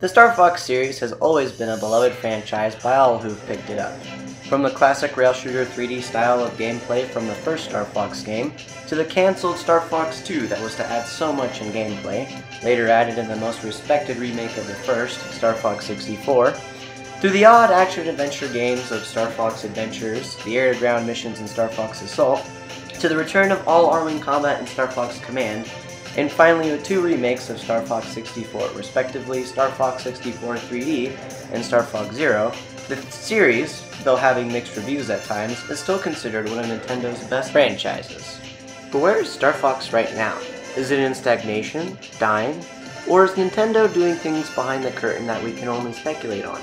The StarFox series has always been a beloved franchise by all who've picked it up. From the classic rail shooter 3D style of gameplay from the first StarFox game, to the cancelled StarFox 2 that was to add so much in gameplay, later added in the most respected remake of the first, StarFox 64, through the odd action-adventure games of StarFox Adventures, the air-to-ground missions in StarFox Assault, to the return of all Arwing combat in StarFox Command, and finally with two remakes of StarFox 64, respectively StarFox 64 3D and StarFox Zero, the series, though having mixed reviews at times, is still considered one of Nintendo's best franchises. But where is StarFox right now? Is it in stagnation? Dying? Or is Nintendo doing things behind the curtain that we can only speculate on?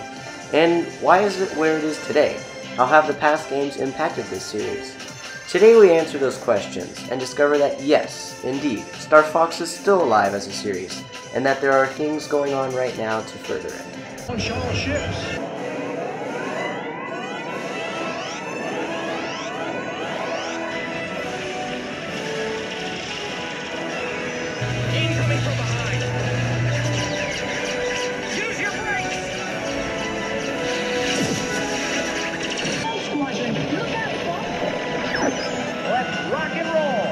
And why is it where it is today? How have the past games impacted this series? Today we answer those questions and discover that yes, indeed, StarFox is still alive as a series, and that there are things going on right now to further it. Launch all ships. Incoming from behind. Use your brakes. Squadron, look out, Fox. Let's rock and roll.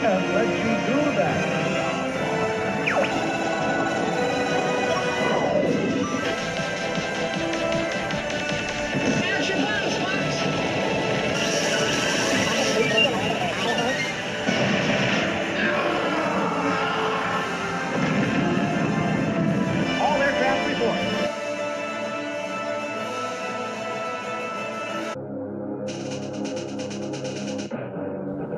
And let you do that. Action battle, Fox. All aircraft report.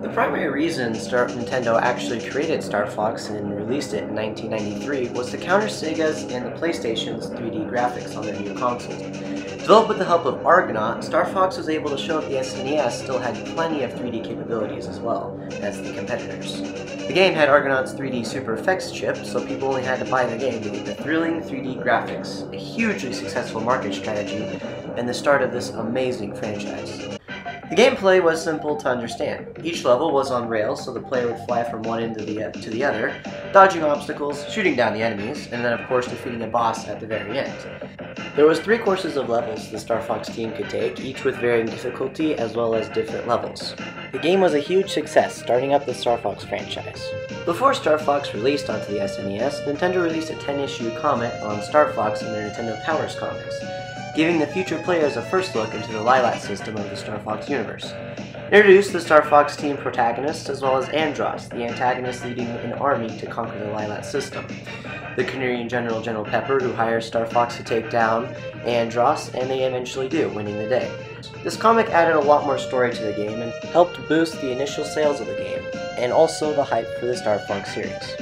The primary reason Nintendo actually created StarFox and released it in 1993 was to counter Sega's and the PlayStation's 3D graphics on their new consoles. Developed with the help of Argonaut, StarFox was able to show that the SNES still had plenty of 3D capabilities as well as the competitors. The game had Argonaut's 3D Super Effects chip, so people only had to buy the game to get the thrilling 3D graphics, a hugely successful market strategy, and the start of this amazing franchise. The gameplay was simple to understand. Each level was on rails, so the player would fly from one end to the other, dodging obstacles, shooting down the enemies, and then of course defeating a boss at the very end. There was 3 courses of levels the StarFox team could take, each with varying difficulty as well as different levels. The game was a huge success, starting up the StarFox franchise. Before StarFox released onto the SNES, Nintendo released a 10-issue comic on StarFox in their Nintendo Powers comics, giving the future players a first look into the Lilat system of the StarFox universe. It introduced the StarFox team protagonists as well as Andross, the antagonist leading an army to conquer the Lilat system. The Canarian General Pepper, who hires StarFox to take down Andross, and they eventually do, winning the day. This comic added a lot more story to the game and helped boost the initial sales of the game, and also the hype for the StarFox series.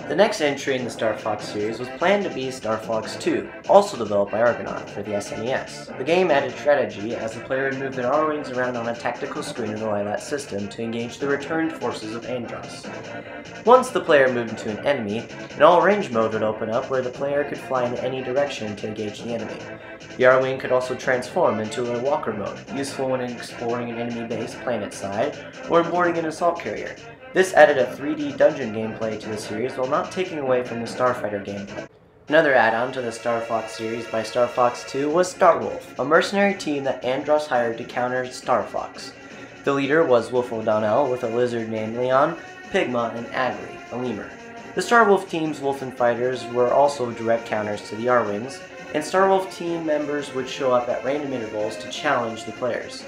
The next entry in the StarFox series was planned to be StarFox 2, also developed by Argonaut for the SNES. The game added strategy as the player would move their R-Wings around on a tactical screen in the Lilat system to engage the returned forces of Andross. Once the player moved into an enemy, an all-range mode would open up where the player could fly in any direction to engage the enemy. The R-Wing could also transform into a walker mode, useful when exploring an enemy base planet-side or boarding an assault carrier. This added a 3D dungeon gameplay to the series while not taking away from the Starfighter gameplay. Another add-on to the StarFox series by StarFox 2 was Starwolf, a mercenary team that Andross hired to counter StarFox. The leader was Wolf O'Donnell with a lizard named Leon, Pigma, and Agri, a lemur. The Starwolf team's Wolfen fighters were also direct counters to the R-Wings, and Starwolf team members would show up at random intervals to challenge the players.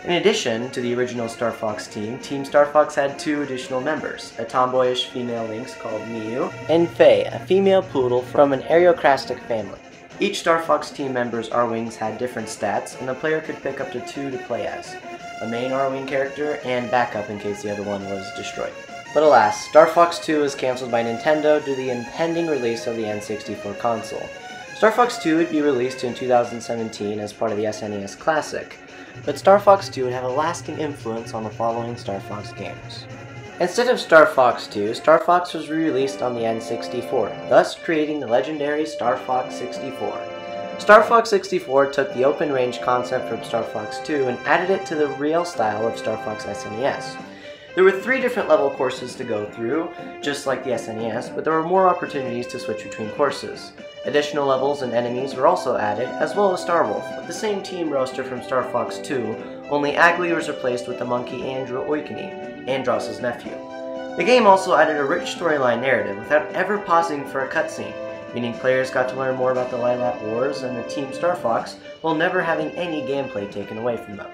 In addition to the original StarFox team, Team StarFox had 2 additional members, a tomboyish female lynx called Miu, and Faye, a female poodle from an aristocratic family. Each StarFox team member's R-Wings had different stats, and the player could pick up to 2 to play as, a main R-Wing character and backup in case the other one was destroyed. But alas, StarFox 2 was cancelled by Nintendo due to the impending release of the N64 console. StarFox 2 would be released in 2017 as part of the SNES Classic, but StarFox 2 would have a lasting influence on the following StarFox games. Instead of StarFox 2, StarFox was re-released on the N64, thus creating the legendary StarFox 64. StarFox 64 took the open-range concept from StarFox 2 and added it to the real style of StarFox SNES. There were 3 different level courses to go through, just like the SNES, but there were more opportunities to switch between courses. Additional levels and enemies were also added, as well as Starwolf, with the same team roster from Star Fox 2, only Agli was replaced with the monkey Andrew Oikini, Andross's nephew. The game also added a rich storyline narrative without ever pausing for a cutscene, meaning players got to learn more about the Lilat Wars and the Team Star Fox while never having any gameplay taken away from them.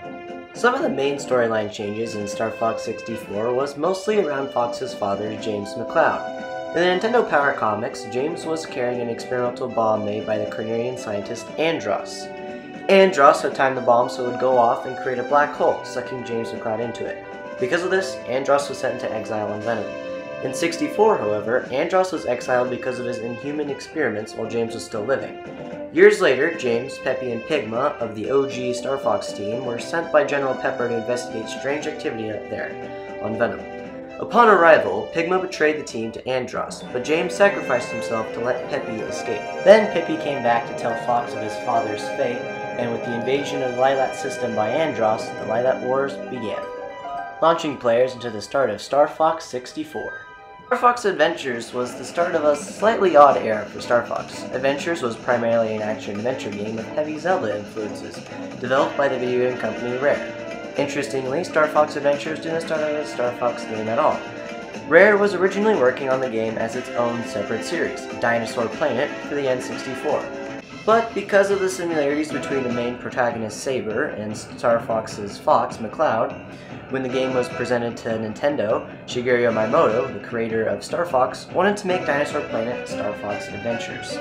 Some of the main storyline changes in Star Fox 64 was mostly around Fox's father, James McCloud. In the Nintendo Power Comics, James was carrying an experimental bomb made by the Cornerian scientist Andross. Andross had timed the bomb so it would go off and create a black hole, sucking James McCloud into it. Because of this, Andross was sent into exile on Venom. In 64, however, Andross was exiled because of his inhuman experiments while James was still living. Years later, James, Peppy, and Pigma of the OG Star Fox team were sent by General Pepper to investigate strange activity up there, on Venom. Upon arrival, Pigma betrayed the team to Andross, but James sacrificed himself to let Peppy escape. Then Peppy came back to tell Fox of his father's fate, and with the invasion of the Lilat system by Andross, the Lilat Wars began, launching players into the start of Star Fox 64. StarFox Adventures was the start of a slightly odd era for Star Fox. Adventures was primarily an action-adventure game with heavy Zelda influences, developed by the video game company Rare. Interestingly, StarFox Adventures didn't start out as a Star Fox game at all. Rare was originally working on the game as its own separate series, Dinosaur Planet, for the N64. But because of the similarities between the main protagonist Saber and Star Fox's Fox, McCloud, when the game was presented to Nintendo, Shigeru Miyamoto, the creator of Star Fox, wanted to make Dinosaur Planet Star Fox Adventures.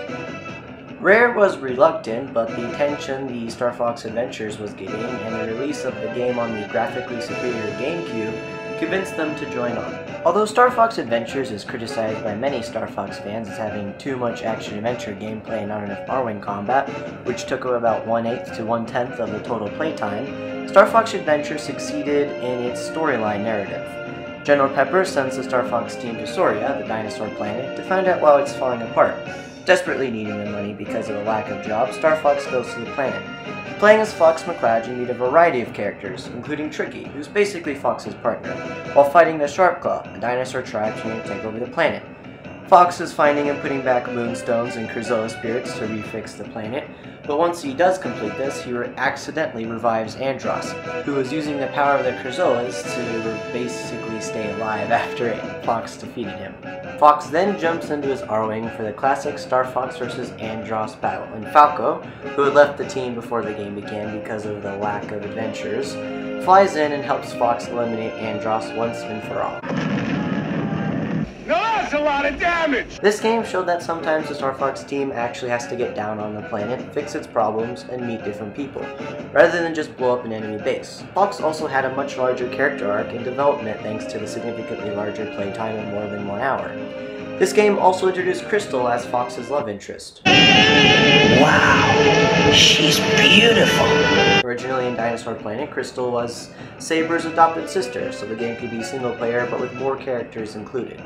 Rare was reluctant, but the attention the Star Fox Adventures was getting and the release of the game on the graphically superior GameCube convinced them to join on. Although Star Fox Adventures is criticized by many Star Fox fans as having too much action-adventure gameplay and not enough R-Wing combat, which took about 1/8 to 1/10 of the total playtime, Star Fox Adventures succeeded in its storyline narrative. General Pepper sends the Star Fox team to Soria, the dinosaur planet, to find out why it's falling apart. Desperately needing the money because of a lack of jobs, Star Fox goes to the planet. Playing as Fox McCloud, you meet a variety of characters, including Tricky, who's basically Fox's partner, while fighting the Sharpclaw, a dinosaur tribe trying to take over the planet. Fox is finding and putting back moonstones and Krazoa spirits to refix the planet, but once he does complete this, he accidentally revives Andross, who is using the power of the Krazoas to basically stay alive after Fox defeated him. Fox then jumps into his R-Wing for the classic Star Fox vs. Andross battle, and Falco, who had left the team before the game began because of the lack of adventures, flies in and helps Fox eliminate Andross once and for all. Now that's a lot of damage! This game showed that sometimes the Star Fox team actually has to get down on the planet, fix its problems, and meet different people, rather than just blow up an enemy base. Fox also had a much larger character arc and development thanks to the significantly larger playtime of more than 1 hour. This game also introduced Crystal as Fox's love interest. Wow, she's beautiful. Originally in Dinosaur Planet, Crystal was Saber's adopted sister, so the game could be single player but with more characters included.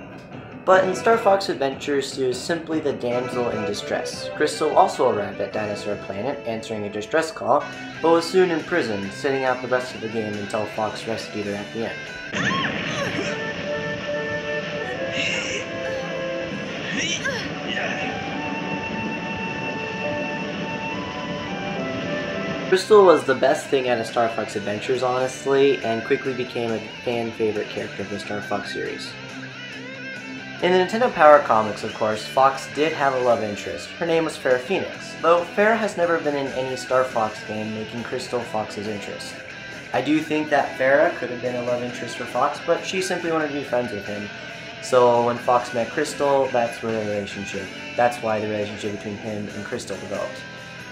But in Star Fox Adventures, she was simply the damsel in distress. Crystal also arrived at Dinosaur Planet, answering a distress call, but was soon imprisoned, sitting out the rest of the game until Fox rescued her at the end. Crystal was the best thing out of Star Fox Adventures, honestly, and quickly became a fan-favorite character of the Star Fox series. In the Nintendo Power Comics, of course, Fox did have a love interest. Her name was Farrah Phoenix, though Farrah has never been in any Star Fox game, making Crystal Fox's interest. I do think that Farrah could have been a love interest for Fox, but she simply wanted to be friends with him. So when Fox met Crystal, that's why the relationship between him and Crystal developed.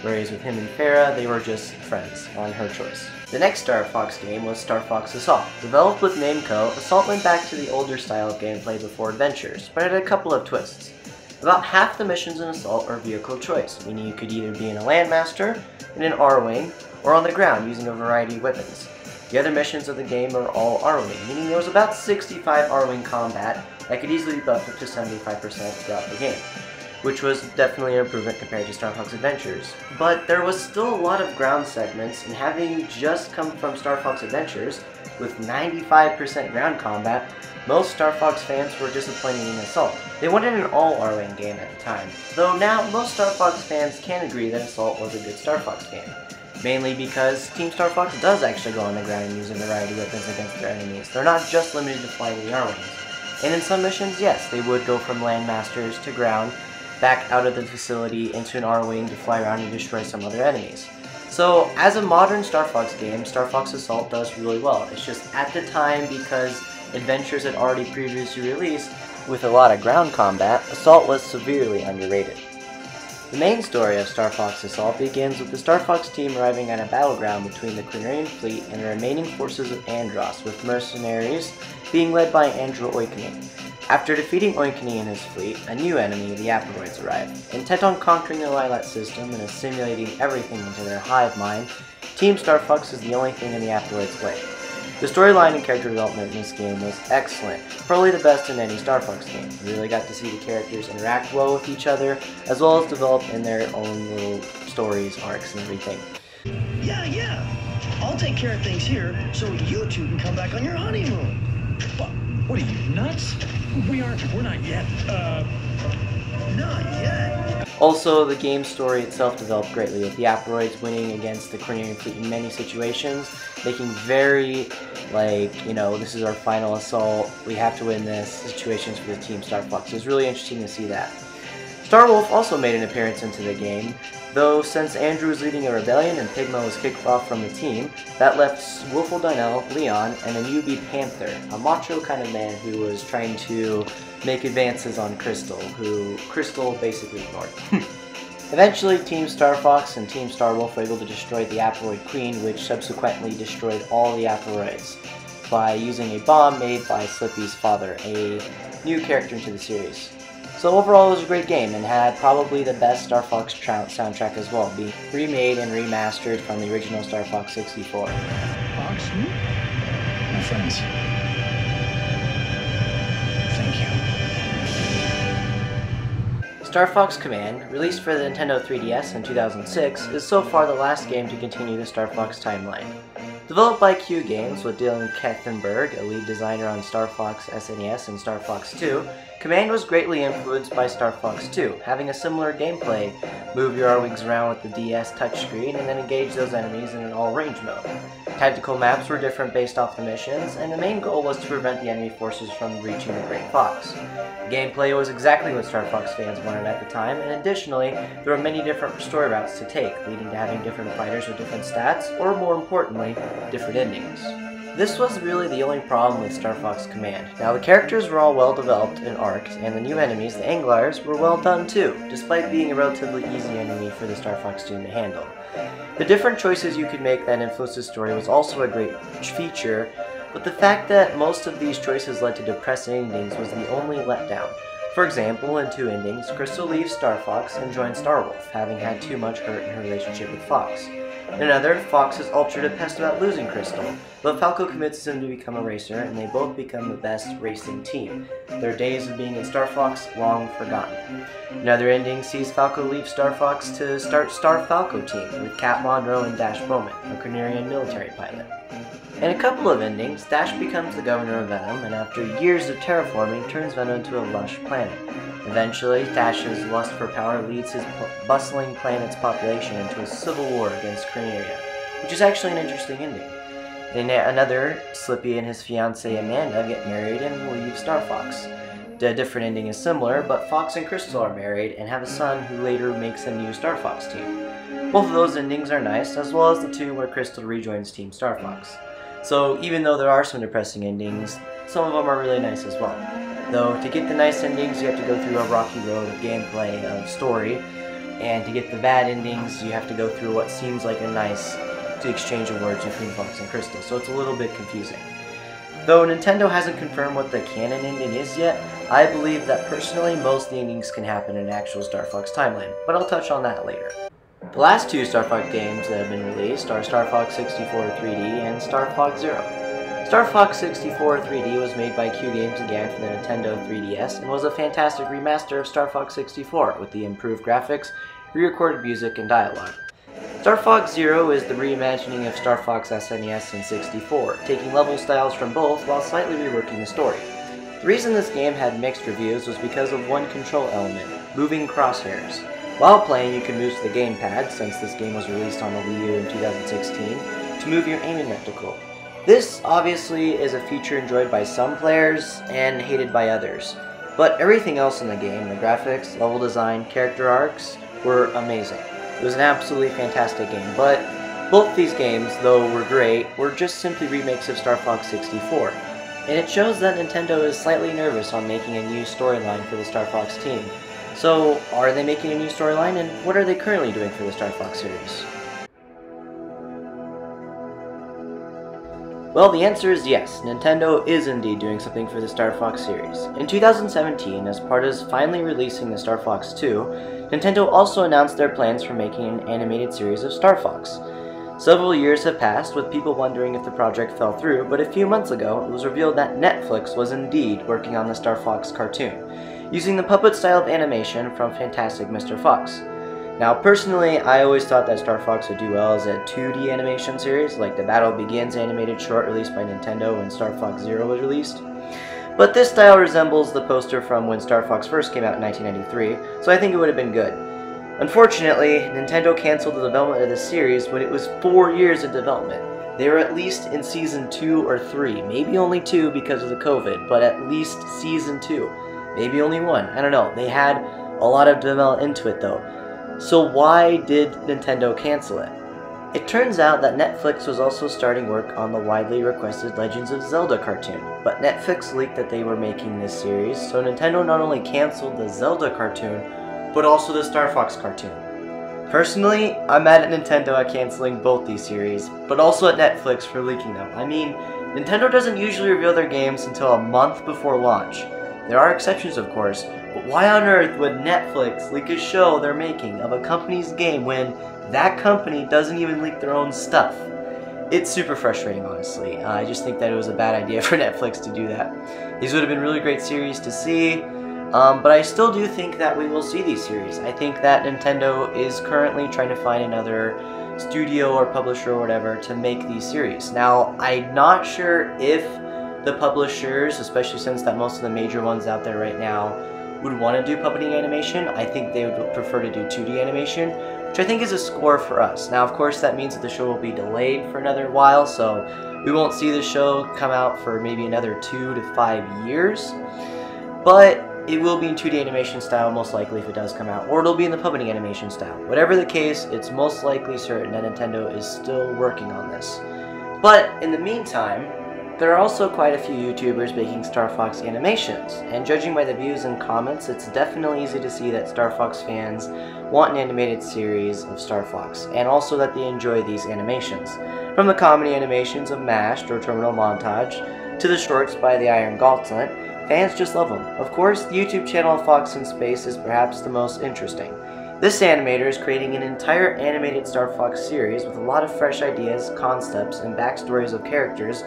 Whereas with him and Farrah, they were just friends, on her choice. The next Star Fox game was Star Fox Assault. Developed with Namco, Assault went back to the older style of gameplay before Adventures, but it had a couple of twists. About half the missions in Assault are vehicle choice, meaning you could either be in a Landmaster, in an R-Wing, or on the ground using a variety of weapons. The other missions of the game are all R-Wing, meaning there was about 65 R-Wing combat that could easily be up to 75% throughout the game, which was definitely an improvement compared to Star Fox Adventures. But there was still a lot of ground segments, and having just come from Star Fox Adventures, With 95% ground combat, most Star Fox fans were disappointed in Assault. They wanted an all-R-Wing game at the time, though now most Star Fox fans can agree that Assault was a good Star Fox game. Mainly because Team Star Fox does actually go on the ground and use a variety of weapons against their enemies. They're not just limited to flying the R-Wings. And in some missions, yes, they would go from landmasters to ground, back out of the facility into an R-Wing to fly around and destroy some other enemies. So, as a modern Star Fox game, Star Fox Assault does really well. It's just at the time, because Adventures had already previously released, with a lot of ground combat, Assault was severely underrated. The main story of Star Fox Assault begins with the Star Fox team arriving at a battleground between the Quinarian fleet and the remaining forces of Andros, with mercenaries being led by Andrew Oikonen. After defeating Oikonen and his fleet, a new enemy, the Aporoids, arrive. Intent on conquering the Lilat system and assimilating everything into their hive mind, Team Star Fox is the only thing in the Aporoids' way. The storyline and character development in this game was excellent, probably the best in any Star Fox game. You really got to see the characters interact well with each other, as well as develop in their own little stories, arcs, and everything. Yeah. I'll take care of things here, so you two can come back on your honeymoon. What are you, nuts? We're not yet. Not yet. Also, the game story itself developed greatly, with the Aporoids winning against the Quinarian fleet in many situations, making very, this is our final assault, we have to win this, situations for the Team Star Fox. It was really interesting to see that. Star Wolf also made an appearance into the game, though since Andrew was leading a rebellion and Pigma was kicked off from the team, that left Wolfle Donnell, Leon, and a newbie Panther, a macho kind of man who was trying to make advances on Crystal, who Crystal basically ignored. Eventually, Team Star Fox and Team Star Wolf were able to destroy the Aporoid Queen, which subsequently destroyed all the Aporoids by using a bomb made by Slippy's father, a new character into the series. So overall, it was a great game and had probably the best Star Fox soundtrack as well, being remade and remastered from the original Star Fox 64. Fox? My friends. Thank you. Star Fox Command, released for the Nintendo 3DS in 2006, is so far the last game to continue the Star Fox timeline. Developed by Q Games with Dylan Kethenberg, a lead designer on Star Fox SNES and Star Fox 2, Command was greatly influenced by Star Fox 2, having a similar gameplay: move your R-Wings around with the DS touchscreen and then engage those enemies in an all-range mode. Tactical maps were different based off the missions, and the main goal was to prevent the enemy forces from reaching the Great Fox. The gameplay was exactly what Star Fox fans wanted at the time, and additionally, there were many different story routes to take, leading to having different fighters with different stats, or more importantly, different endings. This was really the only problem with Star Fox Command. Now, the characters were all well developed and arced, and the new enemies, the Anglars, were well done too, despite being a relatively easy enemy for the Star Fox team to handle. The different choices you could make that influenced the story was also a great feature, but the fact that most of these choices led to depressing endings was the only letdown. For example, in 2 endings, Crystal leaves Star Fox and joins Star Wolf, having had too much hurt in her relationship with Fox. In another, Fox is ultra depressed about losing Crystal, but Falco convinces him to become a racer, and they both become the best racing team. Their days of being in Star Fox long forgotten. Another ending sees Falco leave Star Fox to start Star Falco team with Cat Monroe and Dash Bowman, a Quinarian military pilot. In a couple of endings, Dash becomes the governor of Venom, and after years of terraforming, turns Venom into a lush planet. Eventually, Dash's lust for power leads his bustling planet's population into a civil war against Quinaria, which is actually an interesting ending. In another, Slippy and his fiancée Amanda get married and leave Star Fox. The different ending is similar, but Fox and Crystal are married and have a son who later makes a new Star Fox team. Both of those endings are nice, as well as the two where Crystal rejoins Team Star Fox. So even though there are some depressing endings, some of them are really nice as well. Though to get the nice endings, you have to go through a rocky road of gameplay, of story, and to get the bad endings, you have to go through what seems like a nice exchange of words between Fox and Crystal, so it's a little bit confusing. Though Nintendo hasn't confirmed what the canon ending is yet, I believe that personally most of the endings can happen in an actual Star Fox timeline, but I'll touch on that later. The last 2 Star Fox games that have been released are Star Fox 64 3D and Star Fox Zero. Star Fox 64 3D was made by Q Games again for the Nintendo 3DS and was a fantastic remaster of Star Fox 64 with the improved graphics, re-recorded music, and dialogue. StarFox Zero is the reimagining of StarFox SNES and 64, taking level styles from both while slightly reworking the story. The reason this game had mixed reviews was because of one control element, moving crosshairs. While playing, you can move to the gamepad, since this game was released on the Wii U in 2016, to move your aiming reticle. This obviously is a feature enjoyed by some players and hated by others, but everything else in the game, the graphics, level design, character arcs, were amazing. It was an absolutely fantastic game, but both these games, though were great, were just simply remakes of StarFox 64. And it shows that Nintendo is slightly nervous on making a new storyline for the StarFox team. So, are they making a new storyline, and what are they currently doing for the StarFox series? Well, the answer is yes, Nintendo is indeed doing something for the StarFox series. In 2017, as part of finally releasing the StarFox 2, Nintendo also announced their plans for making an animated series of StarFox. Several years have passed, with people wondering if the project fell through, but a few months ago, it was revealed that Netflix was indeed working on the StarFox cartoon, using the puppet style of animation from Fantastic Mr. Fox. Now, personally, I always thought that StarFox would do well as a 2D animation series, like the Battle Begins animated short released by Nintendo when StarFox Zero was released. But this style resembles the poster from when StarFox first came out in 1993, so I think it would have been good. Unfortunately, Nintendo canceled the development of the series when it was 4 years in development. They were at least in Season 2 or 3, maybe only 2 because of the COVID, but at least Season 2. Maybe only 1, I don't know. They had a lot of development into it though. So why did Nintendo cancel it? It turns out that Netflix was also starting work on the widely requested Legends of Zelda cartoon, but Netflix leaked that they were making this series, so Nintendo not only canceled the Zelda cartoon, but also the StarFox cartoon. Personally, I'm mad at Nintendo at canceling both these series, but also at Netflix for leaking them. I mean, Nintendo doesn't usually reveal their games until a month before launch. There are exceptions, of course, but why on earth would Netflix leak a show they're making of a company's game when that company doesn't even leak their own stuff? It's super frustrating, honestly. I just think that it was a bad idea for Netflix to do that. These would have been really great series to see, but I still do think that we will see these series. I think that Nintendo is currently trying to find another studio or publisher or whatever to make these series. Now, I'm not sure if the publishers, especially since that most of the major ones out there right now, would want to do puppeting animation. I think they would prefer to do 2D animation, which I think is a score for us. Now, of course, that means that the show will be delayed for another while, so we won't see the show come out for maybe another 2 to 5 years, but it will be in 2D animation style most likely if it does come out, or it'll be in the puppeting animation style. Whatever the case, it's most likely certain that Nintendo is still working on this. But in the meantime, there are also quite a few YouTubers making StarFox animations, and judging by the views and comments, it's definitely easy to see that StarFox fans want an animated series of StarFox, and also that they enjoy these animations. From the comedy animations of Mashed or Terminal Montage, to the shorts by the Iron Gauntlet, fans just love them. Of course, the YouTube channel of Fox in Space is perhaps the most interesting. This animator is creating an entire animated StarFox series with a lot of fresh ideas, concepts, and backstories of characters,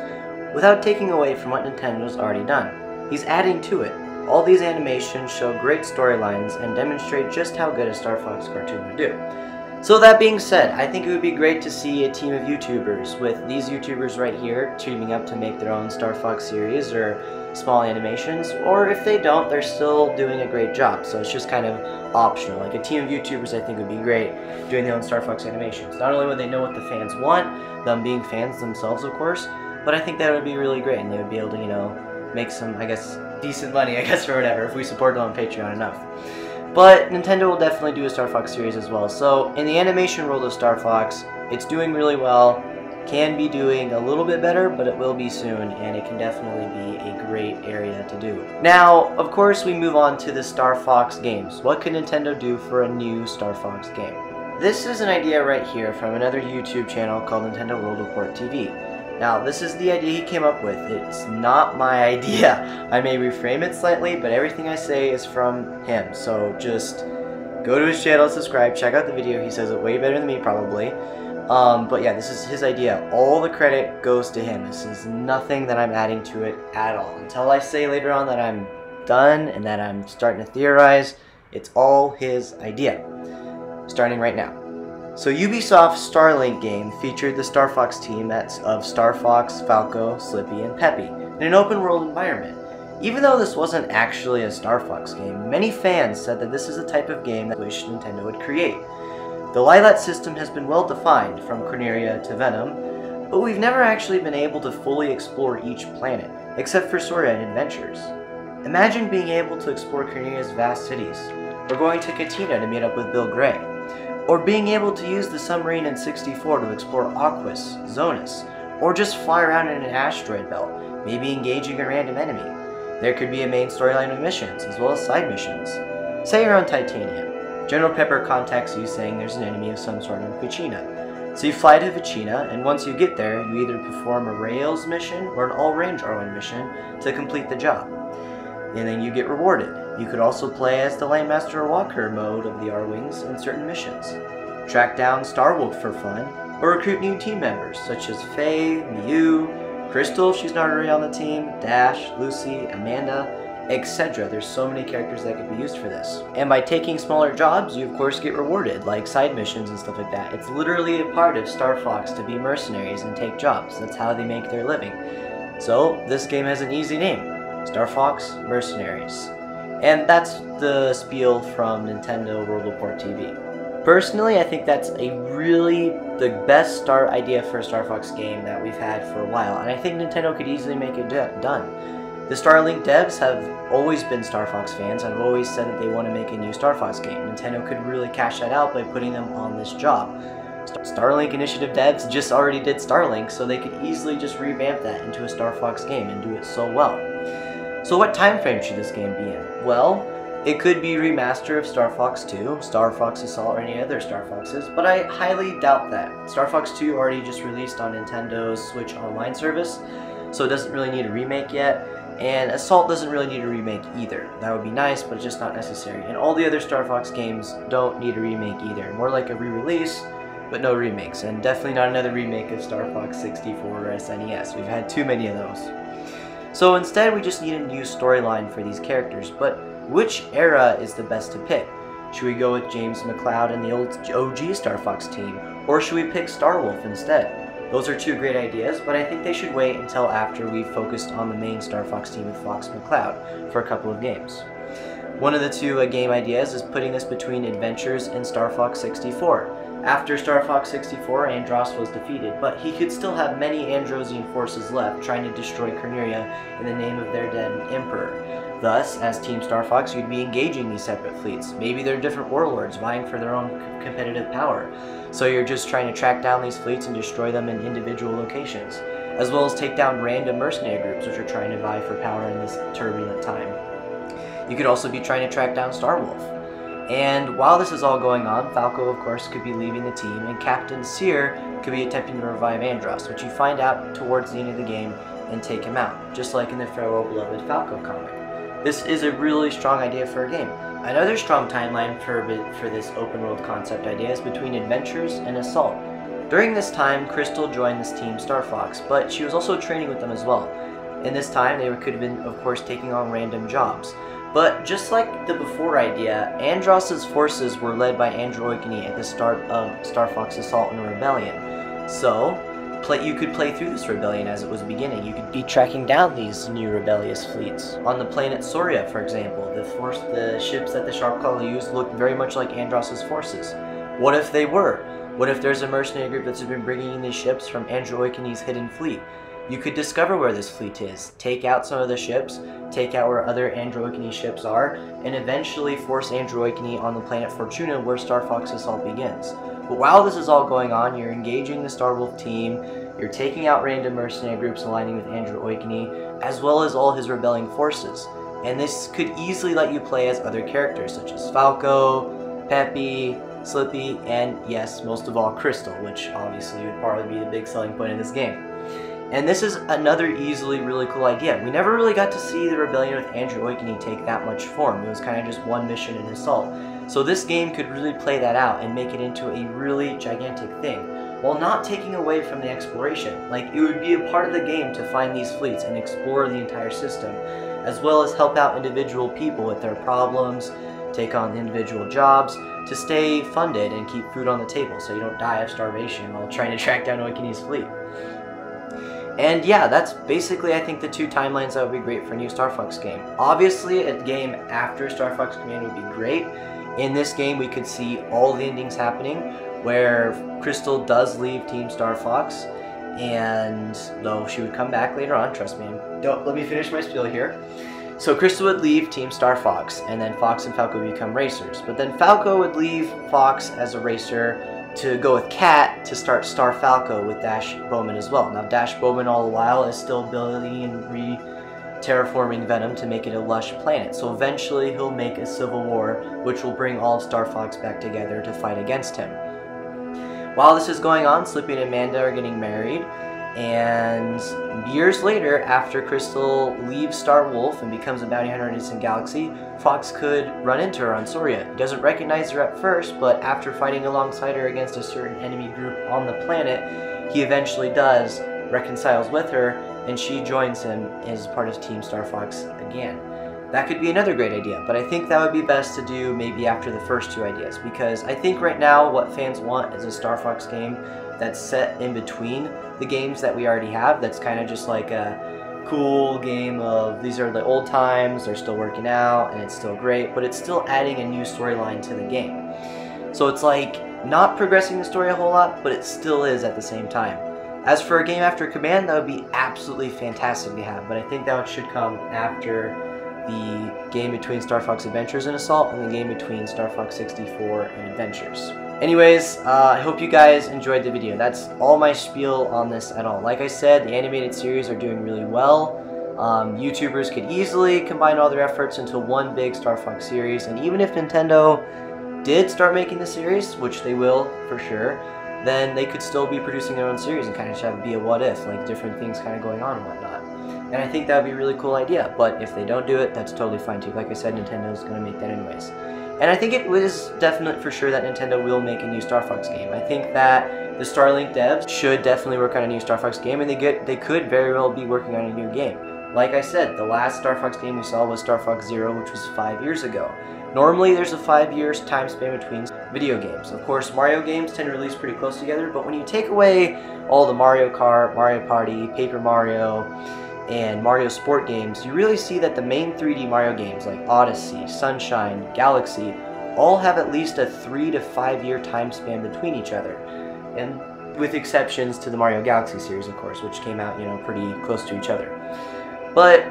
without taking away from what Nintendo's already done. He's adding to it. All these animations show great storylines and demonstrate just how good a StarFox cartoon would do. So that being said, I think it would be great to see a team of YouTubers, with these YouTubers right here teaming up to make their own StarFox series or small animations, or if they don't, they're still doing a great job, so it's just kind of optional. Like a team of YouTubers I think would be great doing their own StarFox animations. Not only would they know what the fans want, them being fans themselves of course, but I think that would be really great, and they would be able to, you know, make some, I guess, decent money, I guess, or whatever, if we support them on Patreon enough. But Nintendo will definitely do a StarFox series as well. So, in the animation world of StarFox, it's doing really well, can be doing a little bit better, but it will be soon, and it can definitely be a great area to do. Now, of course, we move on to the StarFox games. What could Nintendo do for a new StarFox game? This is an idea right here from another YouTube channel called Nintendo World Report TV. Now, this is the idea he came up with. It's not my idea. I may reframe it slightly, but everything I say is from him. So just go to his channel, subscribe, check out the video. He says it way better than me, probably. But yeah, this is his idea. All the credit goes to him. This is nothing that I'm adding to it at all. Until I say later on that I'm done and that I'm starting to theorize, it's all his idea. Starting right now. So Ubisoft's Starlink game featured the StarFox team of StarFox, Falco, Slippy, and Peppy in an open world environment. Even though this wasn't actually a StarFox game, many fans said that this is the type of game that they wished Nintendo would create. The Lylat system has been well defined, from Corneria to Venom, but we've never actually been able to fully explore each planet, except for Soria and Adventures. Imagine being able to explore Corneria's vast cities, or going to Katina to meet up with Bill Gray, or being able to use the submarine in 64 to explore Aquis, Zonus, or just fly around in an asteroid belt, maybe engaging a random enemy. There could be a main storyline of missions, as well as side missions. Say you're on Titanium. General Pepper contacts you saying there's an enemy of some sort on Vicina. So you fly to Vicina, and once you get there, you either perform a Rails mission or an all-range R1 mission to complete the job. And then you get rewarded. You could also play as the Landmaster Walker mode of the R-Wings in certain missions. Track down Starwolf for fun, or recruit new team members such as Faye, Miu, Crystal if she's not already on the team, Dash, Lucy, Amanda, etc. There's so many characters that could be used for this. And by taking smaller jobs, you of course get rewarded, like side missions and stuff like that. It's literally a part of StarFox to be mercenaries and take jobs. That's how they make their living. So this game has an easy name, StarFox Mercenaries. And that's the spiel from Nintendo World Report TV. Personally, I think that's the best start idea for a StarFox game that we've had for a while, and I think Nintendo could easily make it done. The Starlink devs have always been StarFox fans and have always said that they want to make a new StarFox game. Nintendo could really cash that out by putting them on this job. Starlink Initiative devs just already did Starlink, so they could easily just revamp that into a StarFox game and do it so well. So what time frame should this game be in? Well, it could be a remaster of Star Fox 2, Star Fox Assault, or any other Star Foxes, but I highly doubt that. Star Fox 2 already just released on Nintendo's Switch Online service, so it doesn't really need a remake yet, and Assault doesn't really need a remake either. That would be nice, but it's just not necessary. And all the other Star Fox games don't need a remake either. More like a re-release, but no remakes, and definitely not another remake of Star Fox 64 or SNES. We've had too many of those. So instead, we just need a new storyline for these characters, but which era is the best to pick? Should we go with James McCloud and the old OG Star Fox team, or should we pick Starwolf instead? Those are two great ideas, but I think they should wait until after we've focused on the main Star Fox team with Fox McCloud for a couple of games. One of the two game ideas is putting this between Adventures and Star Fox 64. After Star Fox 64, Andros was defeated, but he could still have many Androsian forces left trying to destroy Corneria in the name of their dead emperor. Thus, as Team Star Fox, you'd be engaging these separate fleets. Maybe they're different warlords vying for their own competitive power. So you're just trying to track down these fleets and destroy them in individual locations, as well as take down random mercenary groups which are trying to vie for power in this turbulent time. You could also be trying to track down Starwolf. And while this is all going on, Falco of course could be leaving the team, and Captain Sear could be attempting to revive Andros, which you find out towards the end of the game and take him out, just like in the Farewell Beloved Falco comic. This is a really strong idea for a game. Another strong timeline for this open world concept idea is between Adventures and Assault. During this time, Crystal joined this team Star Fox, but she was also training with them as well. In this time, they could have been, of course, taking on random jobs. But just like the before idea, Andros' forces were led by Andrew Oikini at the start of Star Fox Assault and Rebellion. So, you could play through this rebellion as it was beginning. You could be tracking down these new rebellious fleets. On the planet Soria, for example, the ships that the Sharpclaw used looked very much like Andros' forces. What if they were? What if there's a mercenary group that's been bringing in these ships from Andrew Oikini's hidden fleet? You could discover where this fleet is, take out some of the ships, take out where other Andrew Oikini ships are, and eventually force Andrew Oikini on the planet Fortuna where Star Fox Assault begins. But while this is all going on, you're engaging the Starwolf team, you're taking out random mercenary groups aligning with Andrew Oikini, as well as all his rebelling forces. And this could easily let you play as other characters such as Falco, Peppy, Slippy, and yes, most of all, Crystal, which obviously would probably be the big selling point of this game. And this is another easily really cool idea. We never really got to see the rebellion with Andrew Oikini take that much form. It was kind of just one mission in Assault. So this game could really play that out and make it into a really gigantic thing, while not taking away from the exploration. Like, it would be a part of the game to find these fleets and explore the entire system, as well as help out individual people with their problems, take on individual jobs to stay funded and keep food on the table so you don't die of starvation while trying to track down Oikine's fleet. And yeah, that's basically, I think, the two timelines that would be great for a new Star Fox game. Obviously, a game after Star Fox Command would be great. In this game, we could see all the endings happening, where Crystal does leave Team Star Fox, and though she would come back later on, trust me. Let me finish my spiel here. So Crystal would leave Team Star Fox, and then Fox and Falco would become racers. But then Falco would leave Fox as a racer to go with Cat to start Star Falco with Dash Bowman as well. Now Dash Bowman all the while is still building and terraforming Venom to make it a lush planet. So eventually he'll make a civil war which will bring all of Star Fox back together to fight against him. While this is going on, Slippy and Amanda are getting married, and years later, after Crystal leaves Star Wolf and becomes a bounty hunter in a distant galaxy, Fox could run into her on Soria. He doesn't recognize her at first, but after fighting alongside her against a certain enemy group on the planet, he eventually does, reconciles with her, and she joins him as part of Team Star Fox again. That could be another great idea, but I think that would be best to do maybe after the first two ideas, because I think right now what fans want is a Star Fox game that's set in between the games that we already have, that's kind of just like a cool game of these are the old times, they're still working out, and it's still great, but it's still adding a new storyline to the game. So it's like not progressing the story a whole lot, but it still is at the same time. As for a game after Command, that would be absolutely fantastic to have, but I think that should come after the game between StarFox Adventures and Assault and the game between StarFox 64 and Adventures. Anyways, I hope you guys enjoyed the video. That's all my spiel on this at all. Like I said, the animated series are doing really well. YouTubers could easily combine all their efforts into one big Star Fox series, and even if Nintendo did start making the series, which they will for sure, then they could still be producing their own series and kind of just have it be a what if, like different things kind of going on and whatnot. And I think that would be a really cool idea, but if they don't do it, that's totally fine too. Like I said, Nintendo's going to make that anyways. And I think it was definite for sure that Nintendo will make a new Star Fox game. I think that the Starlink devs should definitely work on a new Star Fox game, and they could very well be working on a new game. Like I said, the last Star Fox game we saw was Star Fox Zero, which was 5 years ago. Normally there's a 5 years time span between video games. Of course, Mario games tend to release pretty close together, but when you take away all the Mario Kart, Mario Party, Paper Mario, and Mario Sport games, you really see that the main 3D Mario games like Odyssey, Sunshine, Galaxy all have at least a 3 to 5 year time span between each other, and with exceptions to the Mario Galaxy series, of course, which came out, pretty close to each other. But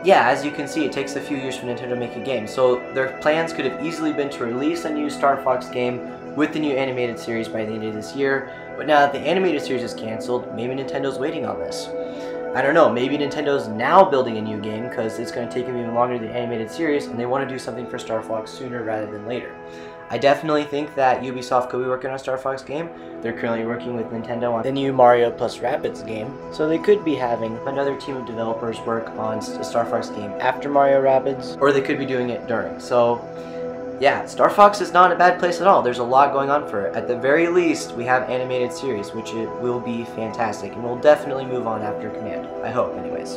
yeah, as you can see, it takes a few years for Nintendo to make a game, so their plans could have easily been to release a new Star Fox game with the new animated series by the end of this year, but now that the animated series is cancelled, maybe Nintendo's waiting on this. I don't know, maybe Nintendo's now building a new game because it's going to take them even longer than the animated series, and they want to do something for Star Fox sooner rather than later. I definitely think that Ubisoft could be working on a Star Fox game. They're currently working with Nintendo on the new Mario plus Rabbids game, so they could be having another team of developers work on a Star Fox game after Mario Rabbids, or they could be doing it during. So yeah, Star Fox is not a bad place at all. There's a lot going on for it. At the very least, we have animated series, which it will be fantastic, and we'll definitely move on after Command. I hope, anyways.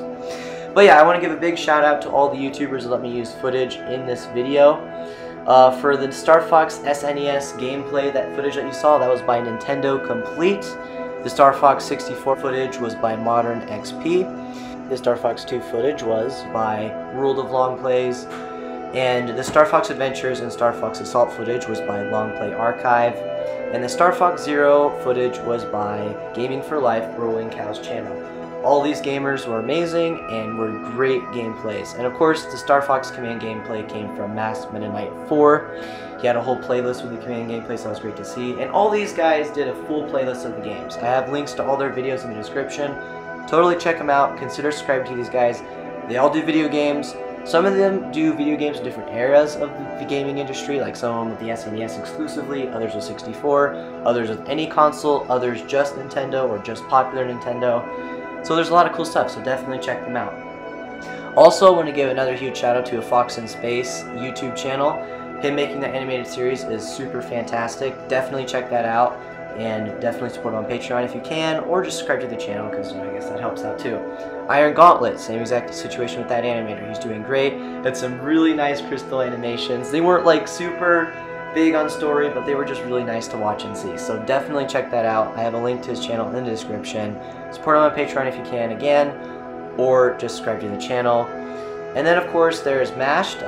But yeah, I want to give a big shout out to all the YouTubers that let me use footage in this video. For the Star Fox SNES gameplay, that footage that you saw, that was by Nintendo Complete. The Star Fox 64 footage was by Modern XP. The Star Fox 2 footage was by World of Long Plays. And the StarFox Adventures and StarFox Assault footage was by Long Play Archive. And the StarFox Zero footage was by Gaming for Life, Rolling Cows channel. All these gamers were amazing and were great gameplays. And of course, the Star Fox Command gameplay came from Masked Meta Knight 4. He had a whole playlist with the Command gameplay, so that was great to see. And all these guys did a full playlist of the games. I have links to all their videos in the description. Totally check them out. Consider subscribing to these guys. They all do video games. Some of them do video games in different eras of the gaming industry, like some with the SNES exclusively, others with 64, others with any console, others just Nintendo or just popular Nintendo. So there's a lot of cool stuff, so definitely check them out. Also, I want to give another huge shout out to a Fox in Space YouTube channel. Him making that animated series is super fantastic. Definitely check that out. and definitely support him on Patreon if you can, or just subscribe to the channel because I guess that helps out too. Iron Gauntlet, same exact situation with that animator. He's doing great. Had some really nice crystal animations. They weren't like super big on story, but they were just really nice to watch and see. So definitely check that out. I have a link to his channel in the description. Support him on Patreon if you can again, or just subscribe to the channel. And then of course there's Mashed.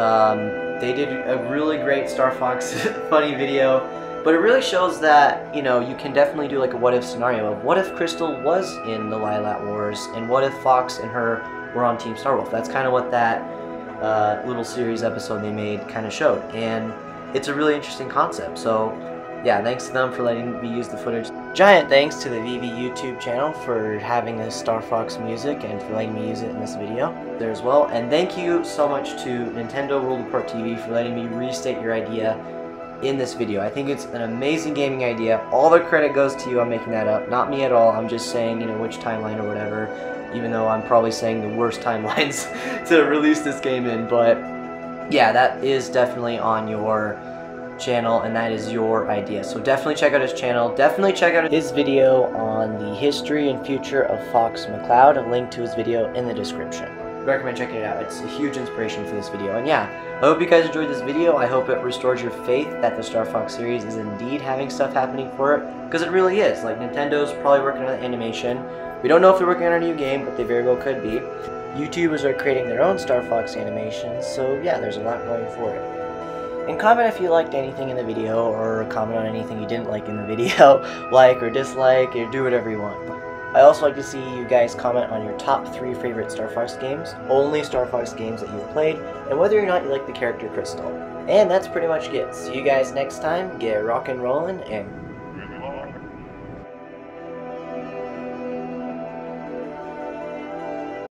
They did a really great StarFox funny video, but it really shows that, you know, you can definitely do like a what if scenario of what if Crystal was in the Lilat Wars, and what if Fox and her were on Team Starwolf. That's kind of what that little series episode they made kind of showed, and it's a really interesting concept. So yeah, thanks to them for letting me use the footage. Giant thanks to the VV YouTube channel for having this StarFox music and for letting me use it in this video there as well. And thank you so much to Nintendo World Report TV for letting me restate your idea in this video. I think it's an amazing gaming idea. All the credit goes to you on making that up, not me at all. I'm just saying, you know, which timeline or whatever, even though I'm probably saying the worst timelines to release this game in. But yeah, that is definitely on your channel, and that is your idea. So definitely check out his channel. Definitely check out his video on the history and future of Fox McCloud. A link to his video in the description. Recommend checking it out. It's a huge inspiration for this video. And yeah, I hope you guys enjoyed this video. I hope it restores your faith that the StarFox series is indeed having stuff happening for it, because it really is. Like, Nintendo's probably working on animation. We don't know if they're working on a new game, but they very well could be. YouTubers are creating their own StarFox animations, so yeah, there's a lot going for it. And comment if you liked anything in the video, or comment on anything you didn't like in the video, like or dislike, or do whatever you want. I also like to see you guys comment on your top 3 favorite StarFox games, only StarFox games that you've played, and whether or not you like the character Crystal. And that's pretty much it. See you guys next time, get rock and rollin', and